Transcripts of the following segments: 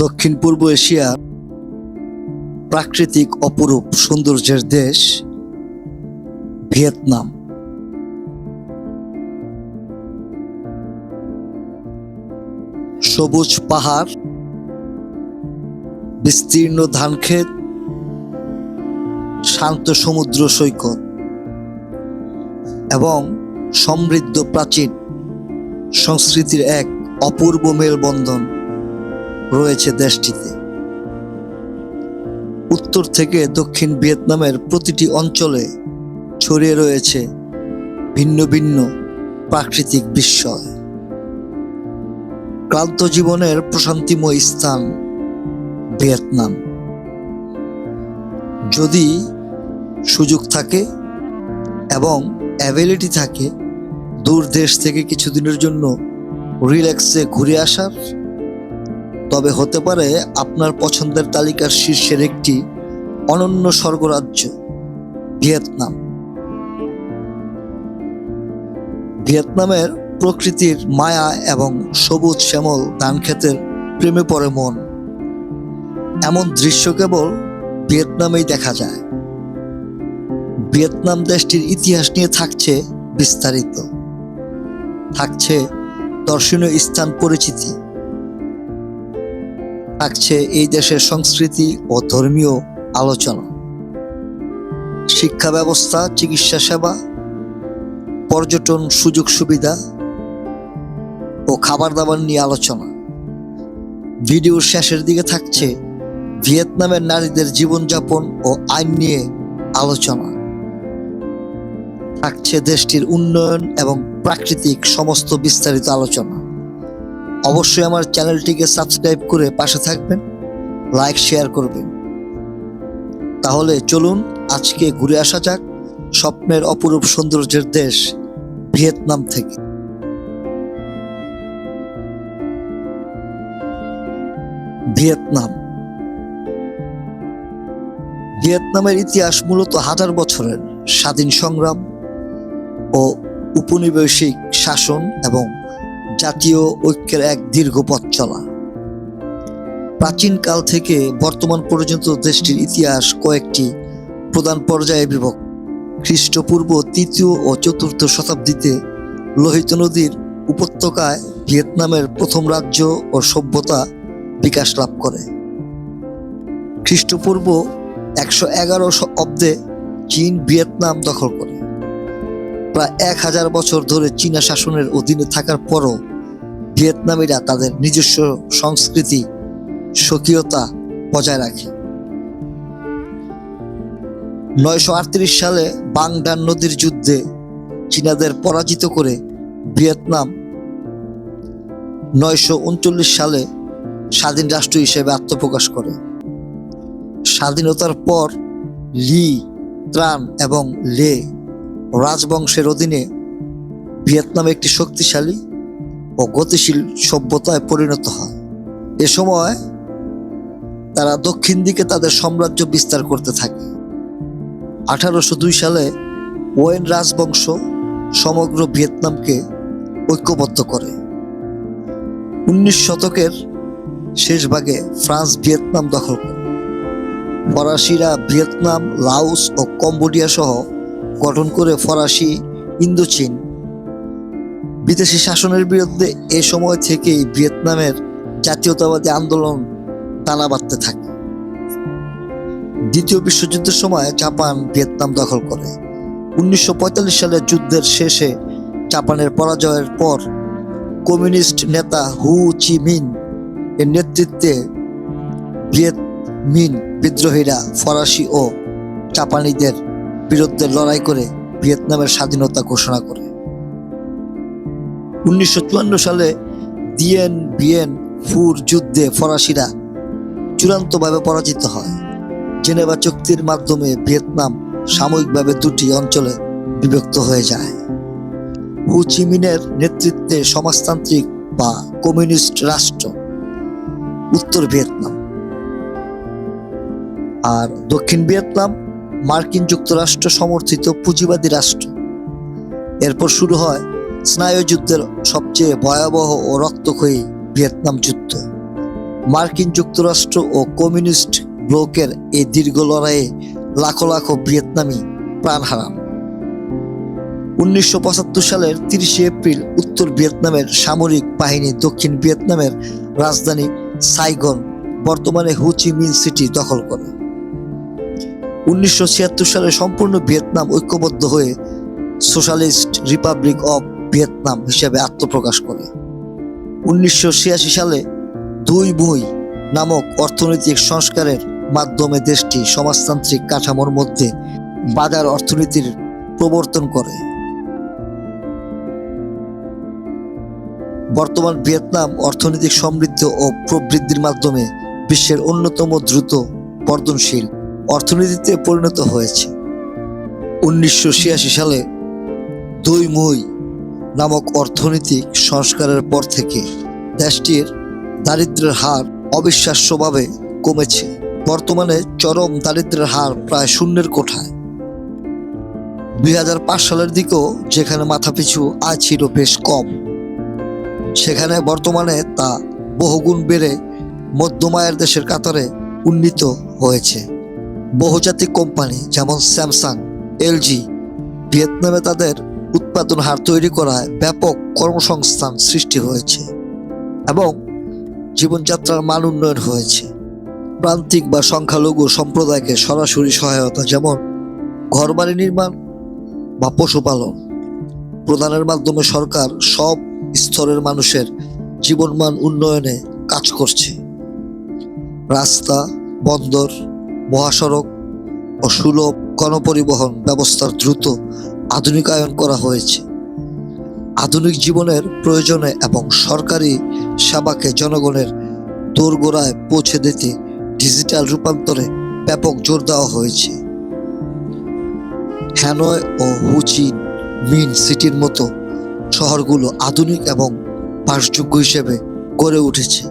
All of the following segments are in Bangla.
দক্ষিণ পূর্ব এশিয়ার প্রাকৃতিক অপরূপ সৌন্দর্যের দেশ ভিয়েতনাম। সবুজ পাহাড়, বিস্তীর্ণ ধানক্ষেত, শান্ত সমুদ্র সৈকত এবং সমৃদ্ধ প্রাচীন সংস্কৃতির এক অপূর্ব মেলবন্ধন রয়েছে দেশটিতে। উত্তর থেকে দক্ষিণ ভিয়েতনামের প্রতিটি অঞ্চলে ছড়িয়ে রয়েছে ভিন্ন ভিন্ন প্রাকৃতিক বিস্ময়। ক্লান্ত জীবনের প্রশান্তিময় স্থান ভিয়েতনাম। যদি সুযোগ থাকে এবং অ্যাবিলিটি থাকে দূর দেশ থেকে কিছুদিনের জন্য রিল্যাক্সে ঘুরে আসার, তবে হতে পারে আপনার পছন্দের তালিকার শীর্ষের একটি অনন্য স্বর্গরাজ্য ভিয়েতনাম। ভিয়েতনামের প্রকৃতির মায়া এবং সবুজ শ্যামল ধানক্ষেতের প্রেমে পড়ে মন। এমন দৃশ্য কেবল ভিয়েতনামেই দেখা যায়। ভিয়েতনাম দেশটির ইতিহাস নিয়ে থাকছে বিস্তারিত, থাকছে দর্শনীয় স্থান পরিচিতি, থাকছে এই দেশের সংস্কৃতি ও ধর্মীয় আলোচনা, শিক্ষা ব্যবস্থা, চিকিৎসা সেবা, পর্যটন সুযোগ সুবিধা ও খাবার দাবার নিয়ে আলোচনা। ভিডিওর শেষের দিকে থাকছে ভিয়েতনামের নারীদের জীবনযাপন ও আইন নিয়ে আলোচনা, থাকছে দেশটির উন্নয়ন এবং প্রাকৃতিক সমস্ত বিস্তারিত আলোচনা। অবশ্যই আমার চ্যানেলটিকে সাবস্ক্রাইব করে পাশে থাকবেন, লাইক শেয়ার করবেন। তাহলে চলুন আজকে ঘুরে আসা যাক স্বপ্নের অপরূপ সৌন্দর্যের দেশ ভিয়েতনাম থেকে। ভিয়েতনাম। ভিয়েতনামের ইতিহাস মূলত হাজার বছরের স্বাধীন সংগ্রাম ও উপনিবেশিক শাসন এবং জাতীয় ঐক্যের এক দীর্ঘ পথ চলা। প্রাচীনকাল থেকে বর্তমান পর্যন্ত দেশটির ইতিহাস কয়েকটি প্রধান পর্যায়ে বিভক্ত। খ্রিস্টপূর্ব ৩য় ও ৪র্থ শতাব্দীতে লোহিত নদীর উপত্যকায় ভিয়েতনামের প্রথম রাজ্য ও সভ্যতা বিকাশ লাভ করে। খ্রিস্টপূর্ব ১১১ অব্দে চীন ভিয়েতনাম দখল করে। প্রায় ১০০০ বছর ধরে চীনা শাসনের অধীনে থাকার পরও ভিয়েতনামিরা তাদের নিজস্ব সংস্কৃতি স্বকীয়তা বজায় রাখে। ৯৩৮ সালে বাং ডান নদীর যুদ্ধে চীনাদের পরাজিত করে ভিয়েতনাম ৯৩৯ সালে স্বাধীন রাষ্ট্র হিসেবে আত্মপ্রকাশ করে। স্বাধীনতার পর লি, ত্রান এবং লে রাজবংশের অধীনে ভিয়েতনাম একটি শক্তিশালী ও গতিশীল সভ্যতায় পরিণত হয়। এ সময় তারা দক্ষিণ দিকে তাদের সাম্রাজ্য বিস্তার করতে থাকে। ১৮০২ সালে ওয়েন রাজবংশ সমগ্র ভিয়েতনামকে ঐক্যবদ্ধ করে। ১৯ শতকের শেষ ভাগে ফ্রান্স ভিয়েতনাম দখল করে। ফরাসিরা ভিয়েতনাম, লাওস ও কম্বোডিয়া সহ গঠন করে ফরাসি ইন্দোচীন। বিদেশি শাসনের বিরুদ্ধে এ সময় থেকেই ভিয়েতনামের জাতীয়তাবাদী আন্দোলন দানা বাঁধতে থাকে। দ্বিতীয় বিশ্বযুদ্ধের সময় জাপান ভিয়েতনাম দখল করে। ১৯৪৫ সালের যুদ্ধের শেষে জাপানের পরাজয়ের পর কমিউনিস্ট নেতা হু চি মিন এর নেতৃত্বে ভিয়েত মিন বিদ্রোহীরা ফরাসি ও জাপানিদের বিরুদ্ধে লড়াই করে ভিয়েতনামের স্বাধীনতা ঘোষণা করে। ১৯৫৪ সালে দিয়েন বিয়েন ফুর যুদ্ধে ফরাসিরা চূড়ান্তভাবে পরাজিত হয়। জেনেভা চুক্তির মাধ্যমে ভিয়েতনাম সাময়িকভাবে দুটি অঞ্চলে বিভক্ত হয়ে যায়। হু চি মিনের নেতৃত্বে সমাজতান্ত্রিক বা কমিউনিস্ট রাষ্ট্র উত্তর ভিয়েতনাম, আর দক্ষিণ ভিয়েতনাম মার্কিন যুক্তরাষ্ট্র সমর্থিত পুঁজিবাদী রাষ্ট্র। এরপর শুরু হয় স্নায়ুযুদ্ধের সবচেয়ে ভয়াবহ ও রক্তক্ষয়ী ভিয়েতনাম যুদ্ধ। মার্কিন যুক্তরাষ্ট্র ও কমিউনিস্ট ব্লকের এই দীর্ঘ লড়াইয়ে লাখো লাখো ভিয়েতনামি প্রাণ হারান। 1975 সালের 30 এপ্রিল উত্তর ভিয়েতনামের সামরিক বাহিনী দক্ষিণ ভিয়েতনামের রাজধানী সাইগন, বর্তমানে হো চি মিন সিটি দখল করে। 1976 সালে সম্পূর্ণ ভিয়েতনাম ঐক্যবদ্ধ হয়ে সোশ্যালিস্ট রিপাবলিক অফ ভিয়েতনাম হিসেবে আত্মপ্রকাশ করে। 1986 সালে দুই মুই নামক অর্থনৈতিক সংস্কারের মাধ্যমে দেশটি সমাজতান্ত্রিক কাঠামোর মধ্যে বাজার অর্থনীতির প্রবর্তন করে। বর্তমান ভিয়েতনাম অর্থনৈতিক সমৃদ্ধ ও প্রবৃদ্ধির মাধ্যমে বিশ্বের অন্যতম দ্রুত বর্ধনশীল অর্থনীতিতে পরিণত হয়েছে। 1986 সালে দুই মুই নামক অর্থনৈতিক সংস্কারের পর থেকে দেশটির দারিদ্র্যের হার অবিশ্বাস্যভাবে কমেছে। বর্তমানে চরম দারিদ্র্যের হার প্রায় শূন্যের কোঠায়। 2005 সালের দিকেও যেখানে মাথাপিছু আয় ছিল বেশ কম, সেখানে বর্তমানে তা বহুগুণ বেড়ে মধ্যম আয়ের দেশের কাতারে উন্নীত হয়েছে। বহুজাতিক কোম্পানি যেমন স্যামসাং, এলজি ভিয়েতনামে তাদের উৎপাদন হার তৈরি করায় ব্যাপক কর্মসংস্থান সৃষ্টি হয়েছে এবং জীবনযাত্রার মান উন্নয়ন হয়েছে। প্রান্তিক বা সংখ্যালঘু সম্প্রদায়কে সরাসরি সহায়তা যেমন ঘরবাড়ি নির্মাণ বা পশুপালন প্রদানের মাধ্যমে সরকার সব স্তরের মানুষের জীবনমান উন্নয়নে কাজ করছে। রাস্তা, বন্দর, মহাসড়ক ও সুলভ গণপরিবহন ব্যবস্থার দ্রুত আধুনিকায়ন করা হয়েছে। আধুনিক জীবনের প্রয়োজনে এবং সরকারি সেবাকে জনগণের দোরগোড়ায় পৌঁছে দিতে ডিজিটাল রূপান্তরে ব্যাপক জোর দেওয়া হয়েছে। হ্যানয় ও হো চি মিন সিটির মতো শহরগুলো আধুনিক এবং বাসযোগ্য হিসেবে গড়ে উঠেছে।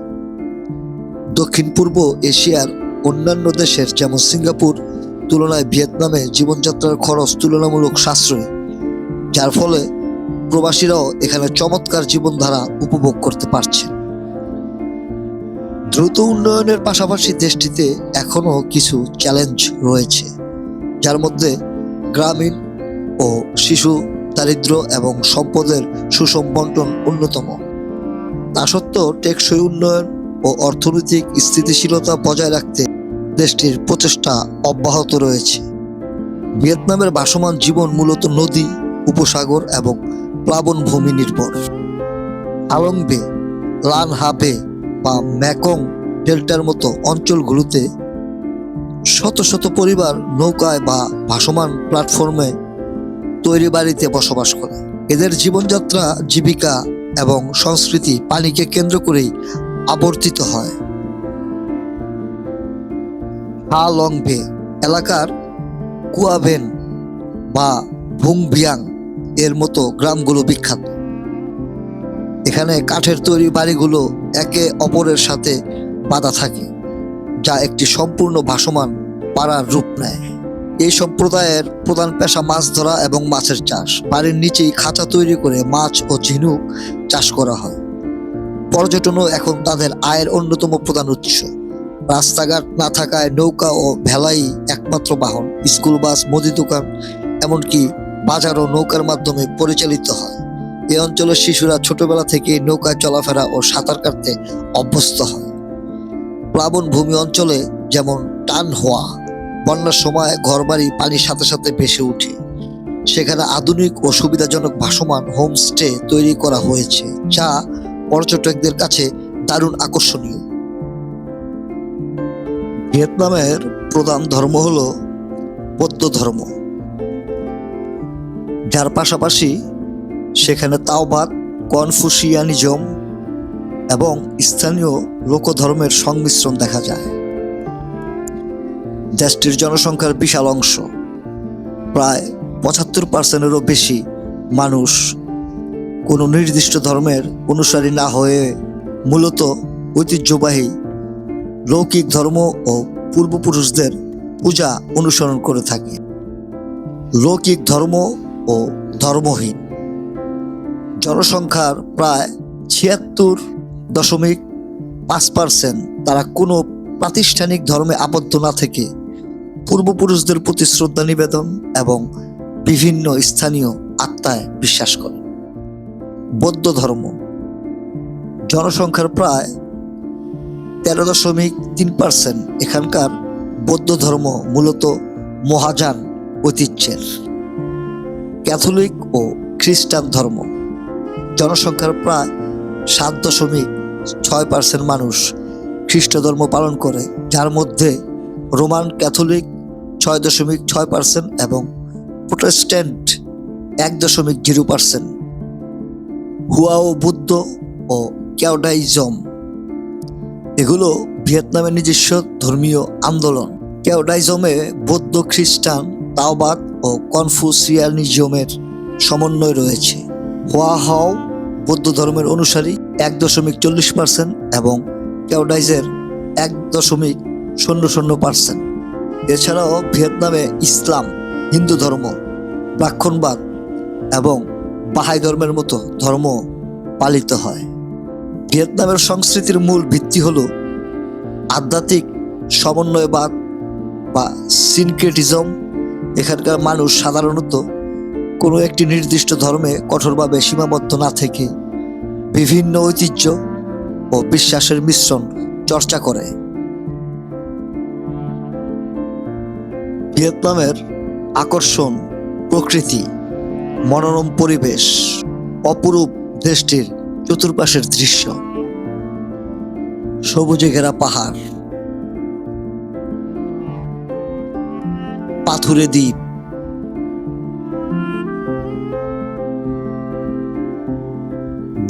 দক্ষিণ পূর্ব এশিয়ার অন্যান্য দেশের যেমন সিঙ্গাপুর তুলনায় ভিয়েতনামে জীবনযাত্রার খরচ তুলনামূলক সাশ্রয়ী, যার ফলে প্রবাসীরাও এখানে চমৎকার জীবনধারা উপভোগ করতে পারছে। দ্রুত উন্নয়নের পাশাপাশি দেশটিতে এখনও কিছু চ্যালেঞ্জ রয়েছে, যার মধ্যে গ্রামীণ ও শিশু দারিদ্র্য এবং সম্পদের সুষম বণ্টন অন্যতম। তা সত্ত্বেও টেকসই উন্নয়ন ও অর্থনৈতিক স্থিতিশীলতা বজায় রাখতে দেশটির প্রচেষ্টা অব্যাহত রয়েছে। ভিয়েতনামের ভাসমান জীবন মূলত নদী, উপসাগর এবং প্লাবনভূমি নির্ভর। আলং বে, লান হা বে বা মেকং ডেল্টার মতো অঞ্চলগুলোতে শত শত পরিবার নৌকায় বা ভাসমান প্ল্যাটফর্মে তৈরি বাড়িতে বসবাস করে। এদের জীবনযাত্রা, জীবিকা এবং সংস্কৃতি পানিকে কেন্দ্র করেই আবর্তিত হয়। হা লং বে এলাকার কুয়াভেন বা ভুংবিয়াং এর মতো গ্রামগুলো বিখ্যাত। এখানে কাঠের তৈরি বাড়িগুলো একে অপরের সাথে বাঁধা থাকে, যা একটি সম্পূর্ণ ভাসমান পাড়ার রূপ নেয়। এই সম্প্রদায়ের প্রধান পেশা মাছ ধরা এবং মাছের চাষ। বাড়ির নিচেই খাঁচা তৈরি করে মাছ ও ঝিনুক চাষ করা হয়। পর্যটনও এখন তাদের আয়ের অন্যতম প্রধান উৎস। রাস্তাঘাট না থাকায় নৌকা ও ভেলাই একমাত্র বাহন। স্কুল বাস, মুদি দোকান, এমনকি বাজারও নৌকার মাধ্যমে পরিচালিত হয়। এই অঞ্চলের শিশুরা ছোটবেলা থেকে নৌকায় চলাফেরা ও সাঁতার কাটতে অভ্যস্ত হয়। প্লাবনভূমি অঞ্চলে যেমন টান হোয়া বন্যার সময় ঘরবাড়ি পানির সাথে সাথে ভেসে ওঠে। সেখানে আধুনিক ও সুবিধাজনক ভাসমান হোমস্টে তৈরি করা হয়েছে, যা পর্যটকদের কাছে দারুণ আকর্ষণীয়। ভিয়েতনামের প্রধান ধর্ম হল বৌদ্ধ ধর্ম, যার পাশাপাশি সেখানে তাওবাদ, কনফুসিয়ানিজম এবং স্থানীয় লোকধর্মের সংমিশ্রণ দেখা যায়। দেশটির জনসংখ্যার বিশাল অংশ, প্রায় 75%-এরও বেশি মানুষ কোনো নির্দিষ্ট ধর্মের অনুসারী না হয়ে মূলত ঐতিহ্যবাহী লৌকিক ধর্ম ও পূর্বপুরুষদের পূজা অনুসরণ করে থাকে। লৌকিক ধর্ম ও ধর্মহীন জনসংখ্যার প্রায় 76.5 5% তারা কোনো প্রাতিষ্ঠানিক ধর্মে আবদ্ধ না থেকে পূর্বপুরুষদের প্রতি শ্রদ্ধা নিবেদন এবং বিভিন্ন স্থানীয় আত্মায় বিশ্বাস করে। বৌদ্ধ ধর্ম জনসংখ্যার প্রায় 13.3%। এখানকার বৌদ্ধ ধর্ম মূলত মহাযান ঐতিহ্যের। ক্যাথলিক ও খ্রিস্টান ধর্ম জনসংখ্যার প্রায় 7.6% মানুষ খ্রিস্ট ধর্ম পালন করে, যার মধ্যে রোমান ক্যাথলিক 6.6% এবং প্রোটেস্ট্যান্ট 1.0%। হুয়াও বুদ্ধ ও ক্যাওডাইজম এগুলো ভিয়েতনামের নিজস্ব ধর্মীয় আন্দোলন। ক্যাওডাইজমে বৌদ্ধ, খ্রিস্টান, তাওবাদ ও কনফুসিয়ানিজমের সমন্বয় রয়েছে। হুয়াহাও বৌদ্ধ ধর্মের অনুসারী 1.40% এবং ক্যাওডাইজের 1.00%। এছাড়াও ভিয়েতনামে ইসলাম, হিন্দু ধর্ম, ব্রাহ্মণবাদ এবং বাহাই ধর্মের মতো ধর্ম পালিত হয়। ভিয়েতনামের সংস্কৃতির মূল ভিত্তি হল আধ্যাত্মিক সমন্বয়বাদ বা সিনক্রেটিজম। এখানকার মানুষ সাধারণত কোনো একটি নির্দিষ্ট ধর্মে কঠোরভাবে সীমাবদ্ধ না থেকে বিভিন্ন ঐতিহ্য ও বিশ্বাসের মিশ্রণ চর্চা করে। ভিয়েতনামের আকর্ষণ প্রকৃতি, মনোরম পরিবেশ, অপরূপ দেশটির চতুর্পাশের দৃশ্য, সবুজে ঘেরা পাহাড়, পাথুরে দ্বীপ,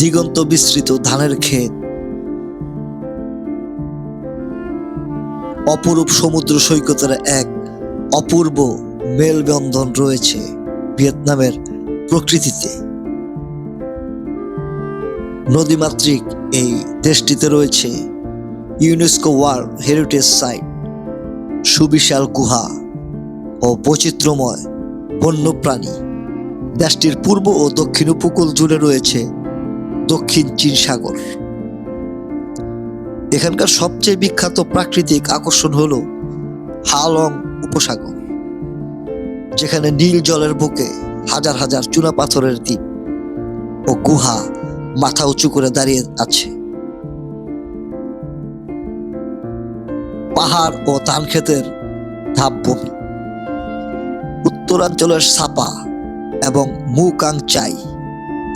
দিগন্ত বিস্তৃত ধানের ক্ষেত, অপরূপ সমুদ্র সৈকতের এক অপূর্ব মেলবন্ধন রয়েছে ভিয়েতনামের প্রকৃতিতে। নদীমাতৃক এই দেশটিতে রয়েছে ইউনেস্কো ওয়ার্ল্ড হেরিটেজ সাইট, সুবিশাল গুহা ও বৈচিত্র্যময় বন্যপ্রাণী। দেশটির পূর্ব ও দক্ষিণ উপকূল জুড়ে রয়েছে দক্ষিণ চীন সাগর। এখানকার সবচেয়ে বিখ্যাত প্রাকৃতিক আকর্ষণ হল হালং উপসাগর, যেখানে নীল জলের বুকে হাজার হাজার চুনা পাথরের দ্বীপ ও গুহা মাথা উঁচু করে দাঁড়িয়ে আছে। পাহাড় ও ধান ক্ষেতের ধাপভূমি। উত্তরাঞ্চলের সাপা এবং মুকাংচাই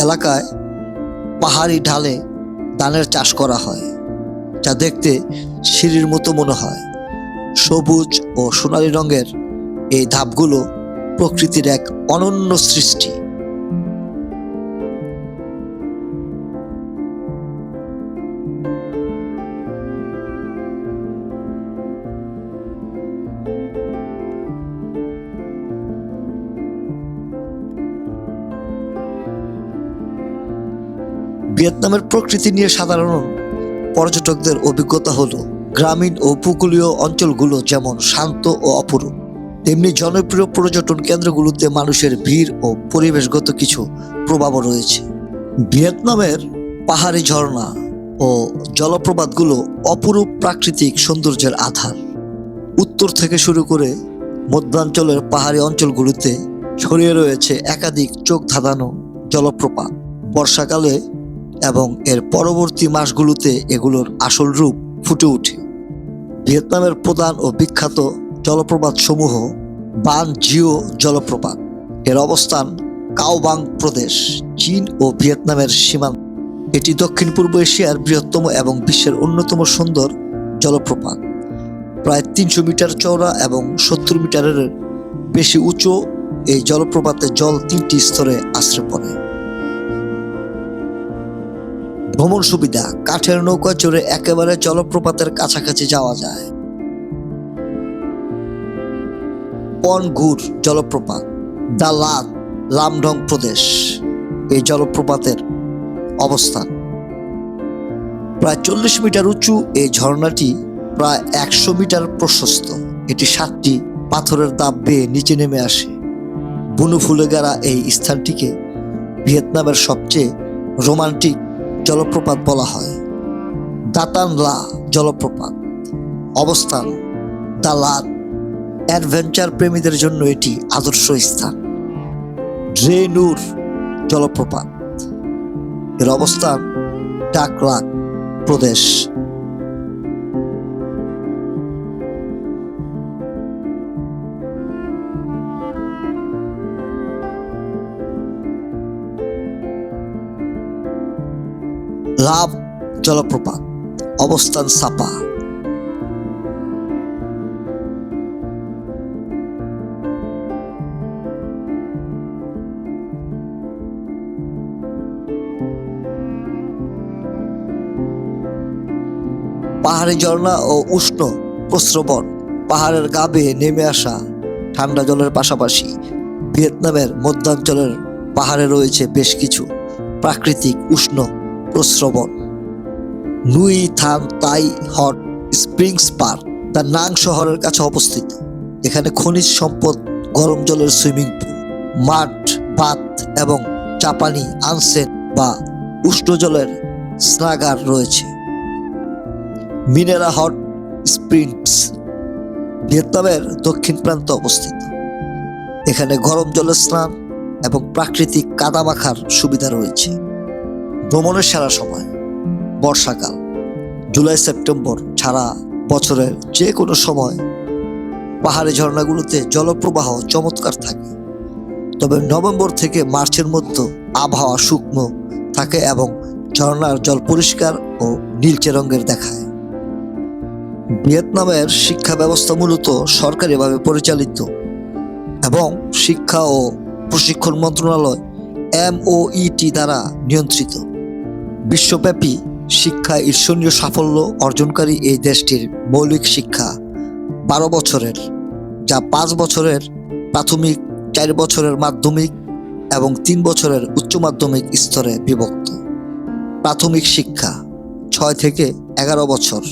এলাকায় পাহাড়ি ঢালে ধানের চাষ করা হয়, যা দেখতে সিঁড়ির মতো মনে হয়। সবুজ ও সোনালী রঙের এই ধাপগুলো প্রকৃতির এক অনন্য সৃষ্টি। ভিয়েতনামের প্রকৃতি নিয়ে সাধারণ পর্যটকদের অভিজ্ঞতা হলো গ্রামীণ ও উপকূলীয় অঞ্চলগুলো যেমন শান্ত ও অপরূপ, তেমনি জনপ্রিয় পর্যটন কেন্দ্রগুলোতে মানুষের ভিড় ও পরিবেশগত কিছু প্রভাবও রয়েছে। ভিয়েতনামের পাহাড়ি ঝর্ণা ও জলপ্রপাতগুলো অপরূপ প্রাকৃতিক সৌন্দর্যের আধার। উত্তর থেকে শুরু করে মধ্যাঞ্চলের পাহাড়ি অঞ্চলগুলোতে ছড়িয়ে রয়েছে একাধিক চোখ ধাঁধানো জলপ্রপাত। বর্ষাকালে এবং এর পরবর্তী মাসগুলোতে এগুলোর আসল রূপ ফুটে ওঠে। ভিয়েতনামের প্রধান ও বিখ্যাত জলপ্রপাত সমূহ বান জিও জলপ্রপাত, এর অবস্থান কাওবাং প্রদেশ, চীন ও ভিয়েতনামের সীমান্ত। এটি দক্ষিণ পূর্ব এশিয়ার বৃহত্তম এবং বিশ্বের অন্যতম সুন্দর জলপ্রপাত। প্রায় 300 মিটার চওড়া এবং 70 মিটারের বেশি উঁচু এই জলপ্রপাতে জল 3টি স্তরে আশ্রয় পড়ে। ভ্রমণ সুবিধা: কাঠের নৌকা চড়ে একেবারে জলপ্রপাতের কাছাকাছি যাওয়া যায়। পনগুর জলপ্রপাত, দা লাত, লামডং প্রদেশ এই জলপ্রপাতের অবস্থান। প্রায় 40 মিটার উঁচু এই ঝর্ণাটি প্রায় 100 মিটার প্রশস্ত। এটি 7টি পাথরের ধাপ বেয়ে নিচে নেমে আসে। বুনো ফুলে ঘেরা এই স্থানটিকে ভিয়েতনামের সবচেয়ে রোমান্টিক জলপ্রপাত বলা হয়। দাতান লা জলপ্রপাত, অবস্থান দালাত, অ্যাডভেঞ্চার প্রেমীদের জন্য এটি আদর্শ স্থান। ড্রে নূর জলপ্রপাত, এর অবস্থান ডাকলাক প্রদেশ। লাভ জলপ্রপাত, অবস্থান সাপা। পাহাড়ি ঝর্ণা ও উষ্ণ প্রস্রবণ, পাহাড়ের গা বেয়ে নেমে আসা ঠান্ডা জলের পাশাপাশি ভিয়েতনামের মধ্যাঞ্চলের পাহাড়ে রয়েছে বেশ কিছু প্রাকৃতিক উষ্ণ প্রস্রবণ। নুই থান তাই হট স্প্রিংস পার্ক দা নাং শহরের কাছে অবস্থিত। এখানে খনিজ সম্পদ, গরম জলের সুইমিং পুল, মাঠ, বাথ এবং জাপানি আনসেন বা উষ্ণ জলের স্নাগার রয়েছে। মিনেরা হট স্প্রিংস ভিয়েতনামের দক্ষিণ প্রান্তে অবস্থিত। এখানে গরম জলের স্নান এবং প্রাকৃতিক কাদামাখার সুবিধা রয়েছে। ভ্রমণের সেরা সময় বর্ষাকাল, জুলাই সেপ্টেম্বর ছাড়া বছরের যে কোনো সময় পাহাড়ি ঝর্ণাগুলোতে জলপ্রবাহ চমৎকার থাকে। তবে নভেম্বর থেকে মার্চের মধ্যে আবহাওয়া শুকনো থাকে এবং ঝর্ণার জল পরিষ্কার ও নীলচে রঙের দেখায়। ভিয়েতনামের শিক্ষা ব্যবস্থা মূলত সরকারিভাবে পরিচালিত এবং শিক্ষা ও প্রশিক্ষণ মন্ত্রণালয় MOET দ্বারা নিয়ন্ত্রিত। বিশ্বব্যাপী শিক্ষায় ঈর্ষণীয় সাফল্য অর্জনকারী এই দেশটির মৌলিক শিক্ষা 12 বছরের, যা 5 বছরের প্রাথমিক, 4 বছরের মাধ্যমিক এবং 3 বছরের উচ্চ মাধ্যমিক স্তরে বিভক্ত। প্রাথমিক শিক্ষা 6 থেকে 11 বছর,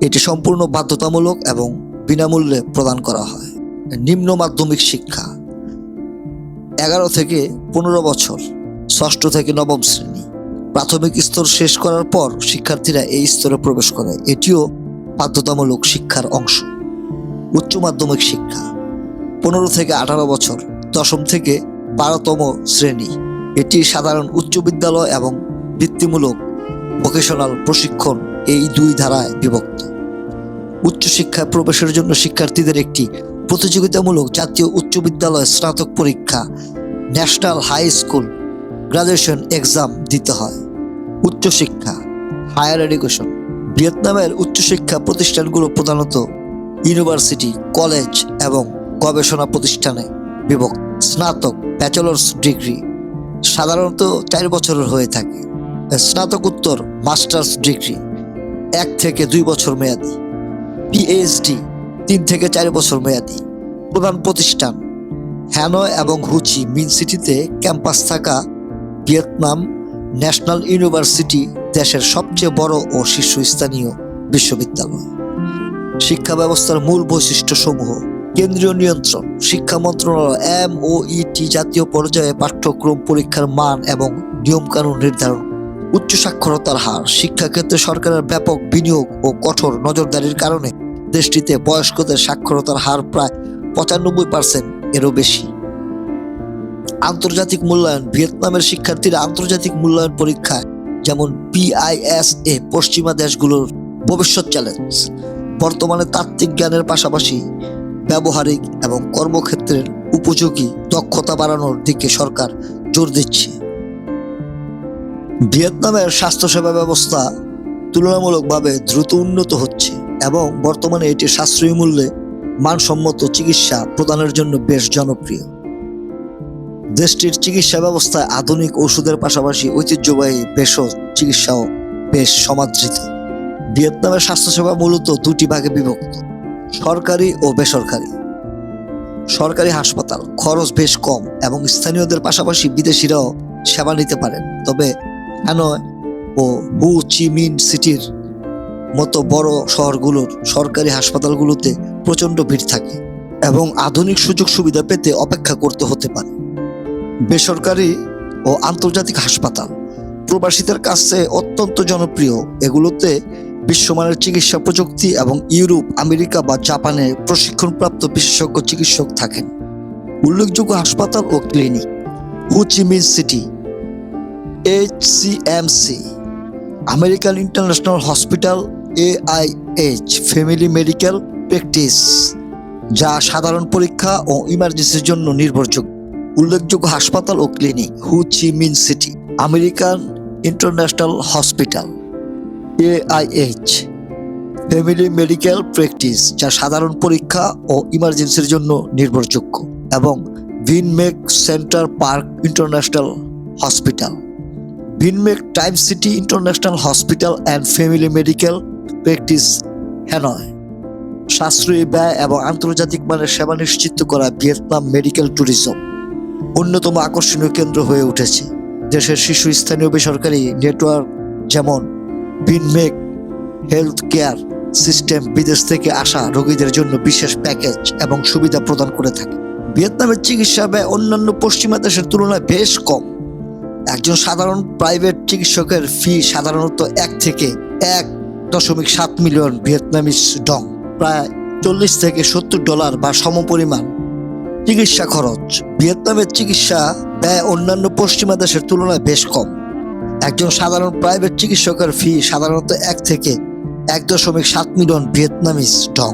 এটি সম্পূর্ণ বাধ্যতামূলক এবং বিনামূল্যে প্রদান করা হয়। নিম্ন মাধ্যমিক শিক্ষা 11 থেকে 15 বছর, 6ষ্ঠ থেকে 9ম শ্রেণী। প্রাথমিক স্তর শেষ করার পর শিক্ষার্থীরা এই স্তরে প্রবেশ করে, এটিও বাধ্যতামূলক শিক্ষার অংশ। উচ্চ মাধ্যমিক শিক্ষা 15 থেকে 18 বছর, 10ম থেকে 12তম শ্রেণী। এটি সাধারণ উচ্চ বিদ্যালয় এবং বৃত্তিমূলক ভোকেশনাল প্রশিক্ষণ এই 2 ধারায় বিভক্ত। উচ্চশিক্ষায় প্রবেশের জন্য শিক্ষার্থীদের একটি প্রতিযোগিতামূলক জাতীয় উচ্চ বিদ্যালয় স্নাতক পরীক্ষা, national high school graduation exam দিতে হয়। উচ্চশিক্ষা হায়ার এডুকেশন, ভিয়েতনামের উচ্চশিক্ষা প্রতিষ্ঠানগুলো প্রধানত ইউনিভার্সিটি, কলেজ এবং গবেষণা প্রতিষ্ঠানে বিভক্ত। স্নাতক ব্যাচেলর্স ডিগ্রি সাধারণত 4 বছরের হয়ে থাকে। স্নাতকোত্তর মাস্টার্স ডিগ্রি 1 থেকে 2 বছর মেয়াদী। PhD 3 থেকে 4 বছর মেয়াদী। প্রধান প্রতিষ্ঠান হ্যানয় এবং হুচি মিন সিটিতে ক্যাম্পাস থাকা ভিয়েতনাম ন্যাশনাল ইউনিভার্সিটি দেশের সবচেয়ে বড় ও শীর্ষস্থানীয় বিশ্ববিদ্যালয়। শিক্ষা ব্যবস্থার মূল বৈশিষ্ট্য সমূহ: কেন্দ্রীয় নিয়ন্ত্রণ, শিক্ষা মন্ত্রণালয় MOET জাতীয় পর্যায়ে পাঠ্যক্রম পরীক্ষার মান এবং নিয়মকানুন নির্ধারণ। উচ্চ সাক্ষরতার হার, শিক্ষাক্ষেত্রে সরকারের ব্যাপক বিনিয়োগ ও কঠোর নজরদারির কারণে দেশটিতে বয়স্কদের সাক্ষরতার হার প্রায় 95% এরও বেশি। আন্তর্জাতিক মূল্যায়ন, ভিয়েতনামের শিক্ষার্থীরা আন্তর্জাতিক মূল্যায়ন পরীক্ষায় যেমন PISA পশ্চিমা দেশগুলোর ভবিষ্যৎ চ্যালেঞ্জ। বর্তমানে তাত্ত্বিক জ্ঞানের পাশাপাশি ব্যবহারিক এবং কর্মক্ষেত্রের উপযোগী দক্ষতা বাড়ানোর দিকে সরকার জোর দিচ্ছে। ভিয়েতনামের স্বাস্থ্যসেবা ব্যবস্থা তুলনামূলকভাবে দ্রুত উন্নত হচ্ছে এবং বর্তমানে এটি সাশ্রয়ী মূল্যে মানসম্মত চিকিৎসা প্রদানের জন্য বেশ জনপ্রিয়। দেশটির চিকিৎসা ব্যবস্থায় আধুনিক ওষুধের পাশাপাশি ঐতিহ্যবাহী ভেষজ চিকিৎসাও বেশ সমাদৃত। ভিয়েতনামের স্বাস্থ্যসেবা মূলত 2টি ভাগে বিভক্ত: সরকারি ও বেসরকারি। সরকারি হাসপাতাল খরচ বেশ কম এবং স্থানীয়দের পাশাপাশি বিদেশিরাও সেবা নিতে পারেন। তবে হ্যানয় ও হু চি মিন সিটির মতো বড় শহরগুলোর সরকারি হাসপাতালগুলোতে প্রচণ্ড ভিড় থাকে এবং আধুনিক সুযোগ সুবিধা পেতে অপেক্ষা করতে হতে পারে। বেসরকারি ও আন্তর্জাতিক হাসপাতাল প্রবাসীদের কাছে অত্যন্ত জনপ্রিয়। এগুলোতে বিশ্বমানের চিকিৎসা প্রযুক্তি এবং ইউরোপ, আমেরিকা বা জাপানে প্রশিক্ষণপ্রাপ্ত বিশেষজ্ঞ চিকিৎসক থাকেন। উল্লেখযোগ্য হাসপাতাল ও clinic: Ho Chi Minh City HCMC, American International Hospital AIH, Family Medical Practice, যা সাধারণ পরীক্ষা ও ইমার্জেন্সির জন্য নির্ভরযোগ্য। উল্লেখযোগ্য হাসপাতাল ও clinic: Ho Chi Minh City, American International Hospital AIH, Family Medical Practice, যা সাধারণ পরীক্ষা ও ইমার্জেন্সির জন্য নির্ভরযোগ্য, এবং Vinmec Centre Park International Hospital, Vinmec Time City International Hospital and Family Medical Practice, Hanoi. সাশ্রয়ী ব্যয় এবং আন্তর্জাতিক মানের সেবা নিশ্চিত করা ভিয়েতনাম মেডিকেল ট্যুরিজম অন্যতম আকর্ষণীয় কেন্দ্র হয়ে উঠেছে। দেশের শীর্ষস্থানীয় বেসরকারি নেটওয়ার্ক যেমন ভিনমেক হেলথ কেয়ার সিস্টেম বিদেশ থেকে আসা রোগীদের জন্য বিশেষ প্যাকেজ এবং সুবিধা প্রদান করে থাকে। ভিয়েতনামের চিকিৎসা ব্যয় অন্যান্য পশ্চিমা দেশের তুলনায় বেশ কম। একজন সাধারণ প্রাইভেট চিকিৎসকের ফি সাধারণত 1 থেকে 1.7 মিলিয়ন ভিয়েতনামিজ ডং, প্রায় $40 থেকে $70 বা সমপরিমাণ। চিকিৎসা খরচ: ভিয়েতনামের চিকিৎসা ব্যয় অন্যান্য পশ্চিমা দেশের তুলনায় বেশ কম। একজন সাধারণ প্রাইভেট চিকিৎসকের ফি সাধারণত 1 থেকে 1.7 মিলিয়ন ভিয়েতনামিজ ডং,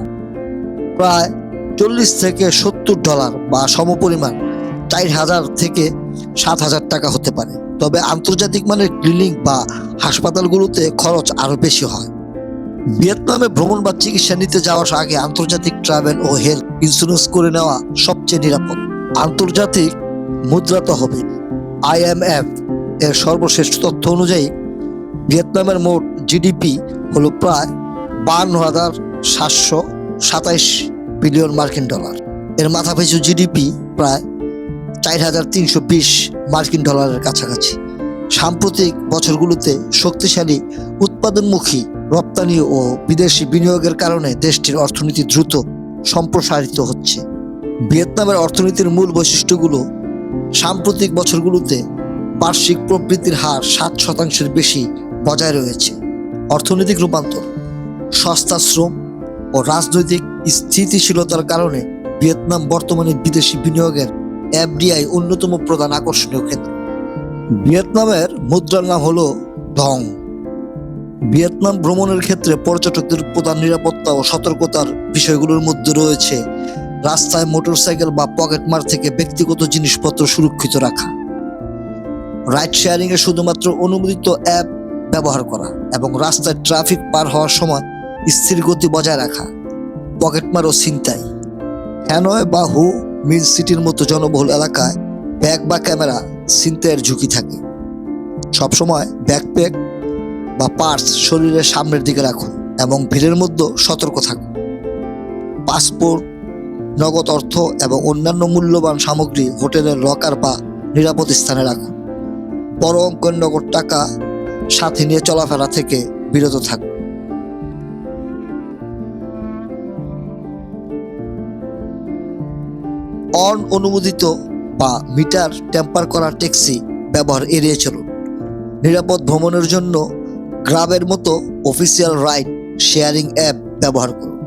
প্রায় $40 থেকে $70 বা সমপরিমাণ 4,000 থেকে 7,000 টাকা হতে পারে। তবে আন্তর্জাতিক মানের ক্লিনিক বা হাসপাতালগুলোতে খরচ আরও বেশি হয়। ভিয়েতনামে ভ্রমণ বা চিকিৎসা নিতে যাওয়ার আগে আন্তর্জাতিক ট্রাভেল ও হেলথ ইন্স্যুরেন্স করে নেওয়া সবচেয়ে নিরাপদ। আন্তর্জাতিক মুদ্রা তহবিল IMF এর সর্বশেষ তথ্য অনুযায়ী ভিয়েতনামের মোট জিডিপি হলো প্রায় $52,727 বিলিয়ন মার্কিন ডলার। এর মাথাপিছু জিডিপি প্রায় $4,320 মার্কিন ডলারের কাছাকাছি। সাম্প্রতিক বছরগুলোতে শক্তিশালী উৎপাদনমুখী রপ্তানি ও বিদেশি বিনিয়োগের কারণে দেশটির অর্থনীতি দ্রুত সম্প্রসারিত হচ্ছে। ভিয়েতনামের অর্থনীতির মূল বৈশিষ্ট্যগুলো: সাম্প্রতিক বছরগুলোতে বার্ষিক প্রবৃদ্ধির হার 7% বেশি বজায় রয়েছে। অর্থনৈতিক রূপান্তর: সস্তা শ্রম ও রাজনৈতিক স্থিতিশীলতার কারণে ভিয়েতনাম বর্তমানে বিদেশি বিনিয়োগের FDI অন্যতম প্রধান আকর্ষণীয় কেন্দ্র। ভিয়েতনামের মুদ্রার নাম হলো ডং। ভিয়েতনাম ভ্রমণের ক্ষেত্রে পর্যটকদের প্রধান নিরাপত্তা ও সতর্কতার বিষয়গুলোর মধ্যে রয়েছে রাস্তায় মোটরসাইকেল বা পকেটমার থেকে ব্যক্তিগত জিনিসপত্র সুরক্ষিত রাখা, রাইড শেয়ারিং এ শুধুমাত্র অনুমোদিত অ্যাপ ব্যবহার করা এবং রাস্তায় ট্রাফিক পার হওয়ার সময় স্থির গতি বজায় রাখা, পকেটমার ও ছিনতাই। হ্যানয় বা হো মিন সিটির মতো জনবহুল এলাকায় ব্যাগ বা ক্যামেরা ছিনতাইয়ের ঝুঁকি থাকে। সবসময় ব্যাকপ্যাক বা পার্স শরীরের সামনের দিকে রাখুন এবং ভিড়ের মধ্যে সতর্ক থাকুন। পাসপোর্ট, নগদ অর্থ এবং অন্যান্য মূল্যবান সামগ্রী হোটেলের লকার বা নিরাপদ স্থানে রাখুন। বড় অঙ্কের নগদ টাকা সাথে নিয়ে চলাফেরা থেকে বিরত থাকুন। অনুমোদিত বা মিটার টেম্পার করা ট্যাক্সি ব্যবহার এড়িয়ে চলুন। নিরাপদ ভ্রমণের জন্য গ্রাবের মতো অফিসিয়াল রাইড শেয়ারিং অ্যাপ ব্যবহার করুন।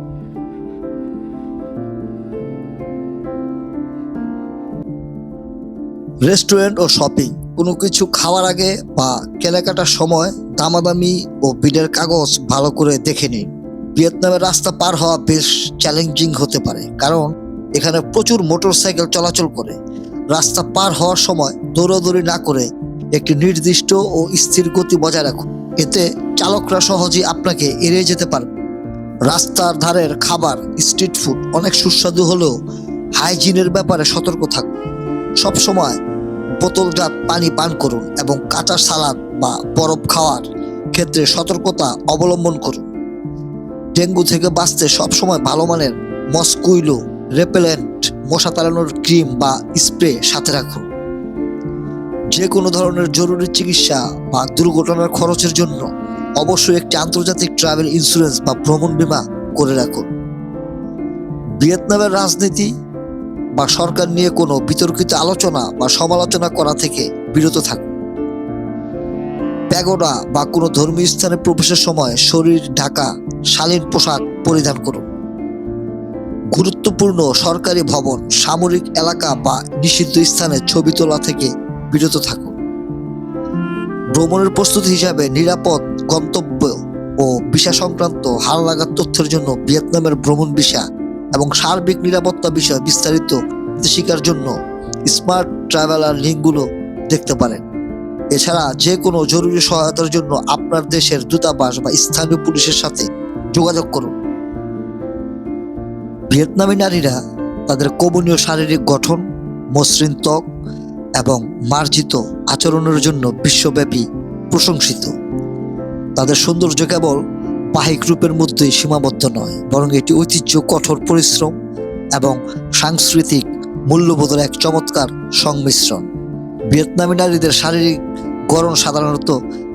রেস্টুরেন্ট ও শপিং: কোনো কিছু খাওয়ার আগে বা কেনাকাটার সময় দামাদামি ও বিলের কাগজ ভালো করে দেখে নিন। ভিয়েতনামের রাস্তা পার হওয়া বেশ চ্যালেঞ্জিং হতে পারে, কারণ এখানে প্রচুর মোটরসাইকেল চলাচল করে। রাস্তা পার হওয়ার সময় দৌড়াদৌড়ি না করে একটি নির্দিষ্ট ও স্থির গতি বজায় রাখুন, এতে চালকরা সহজেই আপনাকে এড়িয়ে যেতে পারবে। রাস্তার ধারের খাবার, স্ট্রিট ফুড অনেক সুস্বাদু হলেও হাইজিনের ব্যাপারে সতর্ক থাকুন। সবসময় বোতলজাত পানি পান করুন এবং কাঁচা সালাদ বা বরফ খাওয়ার ক্ষেত্রে সতর্কতা অবলম্বন করুন। ডেঙ্গু থেকে বাঁচতে সবসময় ভালো মানের মসকুইলো রেপেলেন্ট মশা তাড়ানোর ক্রিম বা স্প্রে সাথে রাখুন। যে কোনো ধরনের জরুরি চিকিৎসা বা দুর্ঘটনার খরচের জন্য অবশ্যই একটি আন্তর্জাতিক ট্রাভেল ইন্স্যুরেন্স বা ভ্রমণ বীমা করে রাখুন। ভিয়েতনামের রাজনীতি বা সরকার নিয়ে কোনো বিতর্কিত আলোচনা বা সমালোচনা করা থেকে বিরত থাকুন। প্যাগোডা বা কোনো ধর্মীয় স্থানে প্রবেশের সময় শরীর ঢাকা শালীন পোশাক পরিধান করুন। গুরুত্বপূর্ণ সরকারি ভবন, সামরিক এলাকা বা নিষিদ্ধ স্থানে ছবি তোলা থেকে বিরত থাকুন। ভ্রমণের প্রস্তুতি হিসাবে নিরাপদ গন্তব্য ও ভিসা সংক্রান্ত হালনাগাদ তথ্যের জন্য ভিয়েতনামের ভ্রমণ ভিসা এবং সার্বিক নিরাপত্তা বিষয়ে বিস্তারিত নির্দেশিকার জন্য স্মার্ট ট্রাভেলার লিঙ্কগুলো দেখতে পারেন। এছাড়া যে কোনো জরুরি সহায়তার জন্য আপনার দেশের দূতাবাস বা স্থানীয় পুলিশের সাথে যোগাযোগ করুন। ভিয়েতনামি নারীরা তাদের কমনীয় শারীরিক গঠন, মসৃণ ত্বক এবং মার্জিত আচরণের জন্য বিশ্বব্যাপী প্রশংসিত। তাদের সৌন্দর্য কেবল বাহ্যিক রূপের মধ্যেই সীমাবদ্ধ নয়, বরং এটি ঐতিহ্য, কঠোর পরিশ্রম এবং সাংস্কৃতিক মূল্যবোধের এক চমৎকার সংমিশ্রণ। ভিয়েতনামি নারীদের শারীরিক গড়ন সাধারণত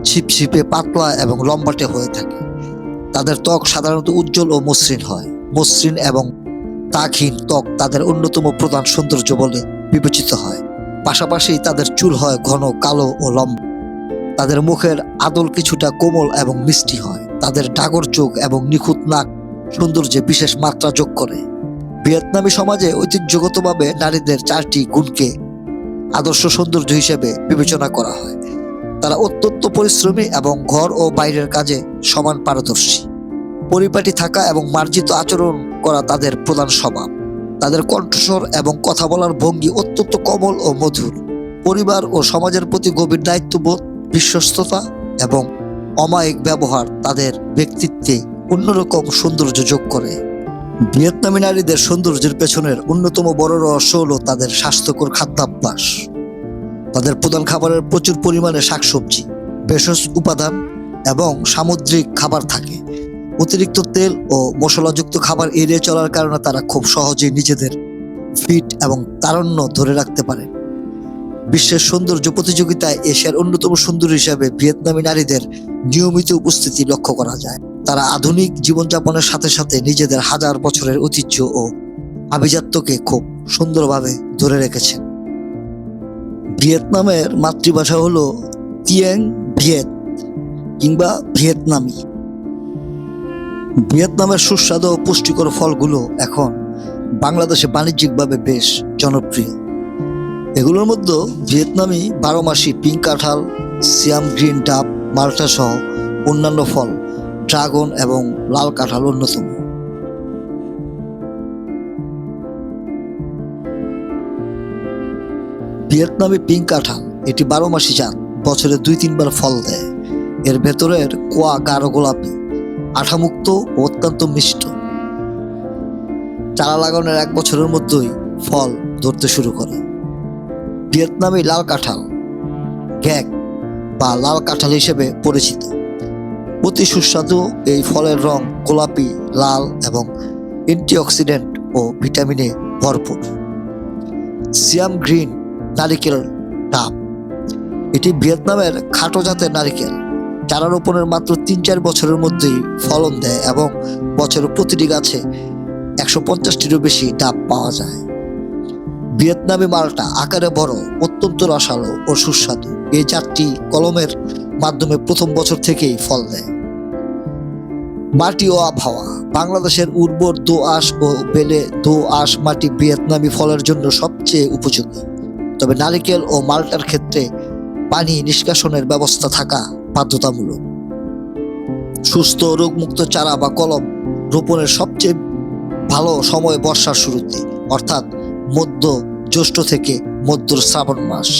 ছিপছিপে, পাতলা এবং লম্বাটে হয়ে থাকে। তাদের ত্বক সাধারণত উজ্জ্বল ও মসৃণ হয়। মসৃণ এবং দাগহীন ত্বক তাদের অন্যতম প্রধান সৌন্দর্য বলে বিবেচিত হয়। পাশাপাশি তাদের চুল হয় ঘন, কালো ও লম্বা। তাদের মুখের আদল কিছুটা কোমল এবং মিষ্টি হয়। তাদের ডাগর চোখ এবং নিখুঁত নাক সৌন্দর্যে বিশেষ মাত্রা যোগ করে। ভিয়েতনামি সমাজে ঐতিহ্যগতভাবে নারীদের 4টি গুণকে আদর্শ সৌন্দর্য হিসেবে বিবেচনা করা হয়। তারা অত্যন্ত পরিশ্রমী এবং ঘর ও বাইরের কাজে সমান পারদর্শী। পরিপাটি থাকা এবং মার্জিত আচরণ করা তাদের প্রধান স্বভাব। তাদের কণ্ঠস্বর এবং কথা বলার ভঙ্গি অত্যন্ত কোমল ও মধুর। পরিবার ও সমাজের প্রতি গভীর দায়িত্ববোধ, বিশ্বস্ততা এবং অমায়িক ব্যবহার তাদের ব্যক্তিত্বে অন্যরকম সৌন্দর্য যোগ করে। ভিয়েতনামি নারীদের সৌন্দর্যের পেছনের অন্যতম বড় রহস্য হলো তাদের স্বাস্থ্যকর খাদ্যাভ্যাস। তাদের প্রধান খাবারের প্রচুর পরিমাণে শাকসবজি, ভেষজ উপাদান এবং সামুদ্রিক খাবার থাকে। অতিরিক্ত তেল ও মশলাযুক্ত খাবার এড়িয়ে চলার কারণে তারা খুব সহজেই নিজেদের ফিট এবং তারুণ্য ধরে রাখতে পারে। বিশ্বের সৌন্দর্য প্রতিযোগিতায় এশিয়ার অন্যতম সুন্দরী হিসাবে ভিয়েতনামি নারীদের নিয়মিত উপস্থিতি লক্ষ্য করা যায়। তারা আধুনিক জীবনযাপনের সাথে সাথে নিজেদের হাজার বছরের ঐতিহ্য ও আভিজাত্যকে খুব সুন্দরভাবে ধরে রেখেছেন। ভিয়েতনামের মাতৃভাষা হলো তিয়েং ভিয়েত কিংবা ভিয়েতনামি। ভিয়েতনামের সুস্বাদু ও পুষ্টিকর ফলগুলো এখন বাংলাদেশে বাণিজ্যিকভাবে বেশ জনপ্রিয়। এগুলোর মধ্যে ভিয়েতনামি 12 মাসি পিঙ্ক কাঁঠাল, সিয়াম গ্রিন ডাব, মাল্টা সহ অন্যান্য ফল, ড্রাগন এবং লাল কাঁঠাল অন্যতম। ভিয়েতনামি পিঙ্ক কাঁঠাল এটি 12 মাসি জাত, বছরে 2-3 বার ফল দেয়। এর ভেতরের কোয়া গাঢ় গোলাপি, আঠামুক্ত ও অত্যন্ত মিষ্ট। চারা লাগানোর 1 বছরের মধ্যেই ফল ধরতে শুরু করে। ভিয়েতনামি লাল কাঁঠাল গ্যাক বা লাল কাঁঠাল হিসেবে পরিচিত। অতি সুস্বাদু এই ফলের রং গোলাপি, লাল এবং অ্যান্টিঅক্সিডেন্ট ও ভিটামিনে ভরপুর। সিয়াম গ্রিন নারিকেল ডাব এটি ভিয়েতনামের খাটো জাতের নারিকেল। চারা রোপণের মাত্র 3-4 বছরের মধ্যেই ফলন দেয় এবং বছরের প্রতিটি গাছে 150টিরও বেশি ডাব পাওয়া যায়। ভিয়েতনামি মালটা আকারে বড়, অত্যন্ত রসালো ও সুস্বাদু। এই জাতটি কলমের মাধ্যমে প্রথম বছর থেকেই ফল দেয়। মাটি ও আবহাওয়া। বাংলাদেশের উর্বর দোআঁশ ও বেলে দোআঁশ মাটি ভিয়েতনামি ফলের জন্য সবচেয়ে উপযোগী। তবে নারিকেল ও মাল্টার ক্ষেত্রে পানি নিষ্কাশনের ব্যবস্থা থাকা বাধ্যতামূলক। সুস্থ রোগমুক্ত চারা বা কলম রোপণের সবচেয়ে ভালো সময় বর্ষার শুরুতে, অর্থাৎ মধ্য জ্যৈষ্ঠ থেকে মধ্য শ্রাবণ মাস।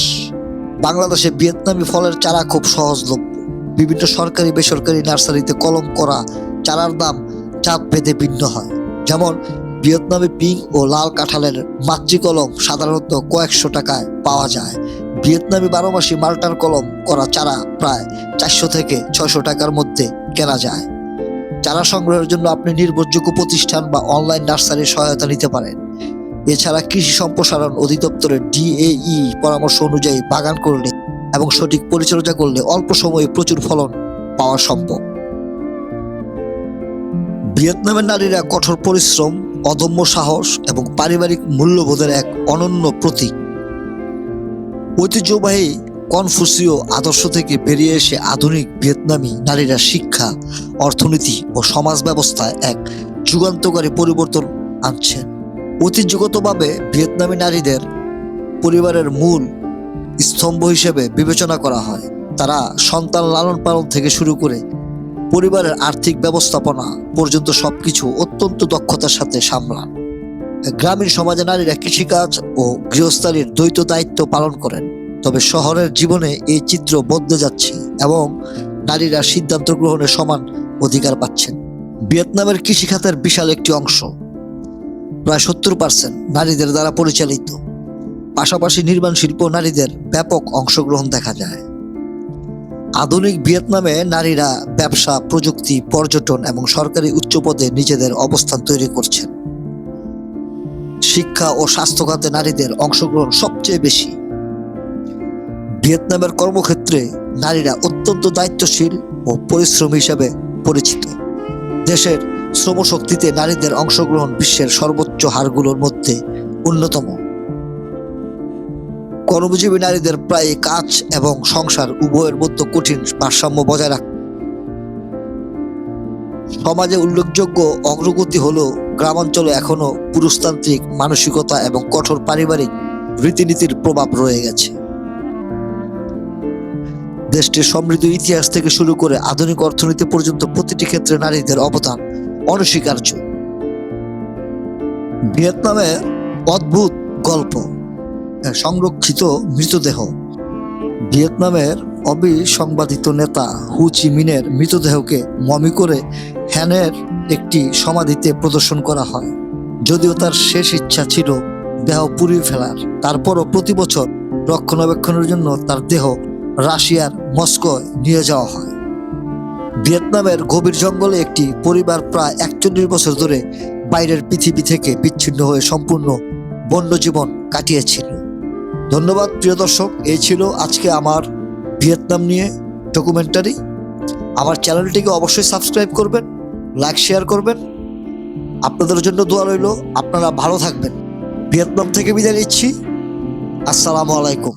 বাংলাদেশে ভিয়েতনামি ফলের চারা খুব সহজলভ্য। বিভিন্ন সরকারি বেসরকারি নার্সারিতে কলম করা চারার দাম জাত ভেদে ভিন্ন হয়। যেমন ভিয়েতনামি পিঙ্ক ও লাল কাঁঠালের মাতৃকলম সাধারণত কয়েকশো টাকায় পাওয়া যায়। ভিয়েতনামি 12 মাসি মাল্টার কলম করা চারা প্রায় 400 থেকে 600 টাকার মধ্যে কেনা যায়। চারা সংগ্রহের জন্য আপনি নির্ভরযোগ্য প্রতিষ্ঠান বা অনলাইন নার্সারির সহায়তা নিতে পারেন। এছাড়া কৃষি সম্প্রসারণ অধিদপ্তরের DAE পরামর্শ অনুযায়ী বাগান করলে এবং সঠিক পরিচর্যা করলে অল্প সময়ে প্রচুর ফলন পাওয়া সম্ভব। ভিয়েতনামের নারীরা কঠোর পরিশ্রম, অদম্য সাহস এবং পারিবারিক মূল্যবোধের এক অনন্য প্রতীক। ঐতিহ্যবাহী কনফুসীয় আদর্শ থেকে বেরিয়ে এসে আধুনিক ভিয়েতনামি নারীরা শিক্ষা, অর্থনীতি ও সমাজ ব্যবস্থায় এক যুগান্তকারী পরিবর্তন আনছেন। ঐতিহ্যগতভাবে ভিয়েতনামি নারীদের পরিবারের মূল স্তম্ভ হিসেবে বিবেচনা করা হয়। তারা সন্তান লালন পালন থেকে শুরু করে পরিবারের আর্থিক ব্যবস্থাপনা পর্যন্ত সবকিছু অত্যন্ত দক্ষতার সাথে সামলান। গ্রামীণ সমাজে নারীরা কৃষিকাজ ও গৃহস্থালির দ্বৈত দায়িত্ব পালন করেন, তবে শহরের জীবনে এই চিত্র বদলে যাচ্ছে এবং নারীরা সিদ্ধান্ত গ্রহণের সমান অধিকার পাচ্ছেন। ভিয়েতনামের কৃষিখাতের বিশাল একটি অংশ, প্রায় 70% নারীদের দ্বারা পরিচালিত। পাশাপাশি নির্মাণ শিল্প নারীদের ব্যাপক অংশগ্রহণ দেখা যায়। আধুনিক ভিয়েতনামে নারীরা ব্যবসা, প্রযুক্তি, পর্যটন এবং সরকারি উচ্চ পদে নিজেদের অবস্থান তৈরি করছেন। শিক্ষা ও স্বাস্থ্য খাতে নারীদের অংশগ্রহণ সবচেয়ে বেশি। ভিয়েতনামের কর্মক্ষেত্রে নারীরা অত্যন্ত দায়িত্বশীল ও পরিশ্রমী হিসেবে পরিচিত। দেশের শ্রমশক্তিতে নারীদের অংশগ্রহণ বিশ্বের সর্বোচ্চ হারগুলোর মধ্যে অন্যতম। কর্মজীবী নারীদের প্রায় কাজ এবং সংসার উভয়ের মধ্যে কঠিন ভারসাম্য বজায় রাখে। সমাজে উল্লেখযোগ্য অগ্রগতি হলেও গ্রামাঞ্চলে এখনো পুরুষতান্ত্রিক মানসিকতা এবং কঠোর পারিবারিক রীতিনীতির প্রভাব রয়ে গেছে। দেশটির সমৃদ্ধ ইতিহাস থেকে শুরু করে আধুনিক অর্থনীতি পর্যন্ত প্রতিটি ক্ষেত্রে নারীদের অবদান অনস্বীকার্য। ভিয়েতনামের অদ্ভুত গল্প, সংরক্ষিত মৃতদেহ। ভিয়েতনামের অবিসংবাদিত নেতা হু চি মিনের মৃতদেহকে মমি করে হ্যানের একটি সমাধিতে প্রদর্শন করা হয়। যদিও তার শেষ ইচ্ছা ছিল দেহ পুড়িয়ে ফেলার, তারপরও প্রতি বছর রক্ষণাবেক্ষণের জন্য তার দেহ রাশিয়ার মস্কোয় নিয়ে যাওয়া হয়। ভিয়েতনামের গভীর জঙ্গলে একটি পরিবার প্রায় 41 বছর ধরে বাইরের পৃথিবী থেকে বিচ্ছিন্ন হয়ে সম্পূর্ণ বন্য জীবন কাটিয়েছিল। ধন্যবাদ প্রিয় দর্শক, এই ছিল আজকে আমার ভিয়েতনাম নিয়ে ডকুমেন্টারি। আমার চ্যানেলটিকে অবশ্যই সাবস্ক্রাইব করবেন, লাইক শেয়ার করবেন। আপনাদের জন্য দোয়া রইল। আপনারা ভালো থাকবেন। ভিয়েতনাম থেকে বিদায় নিচ্ছি। আসসালামু আলাইকুম।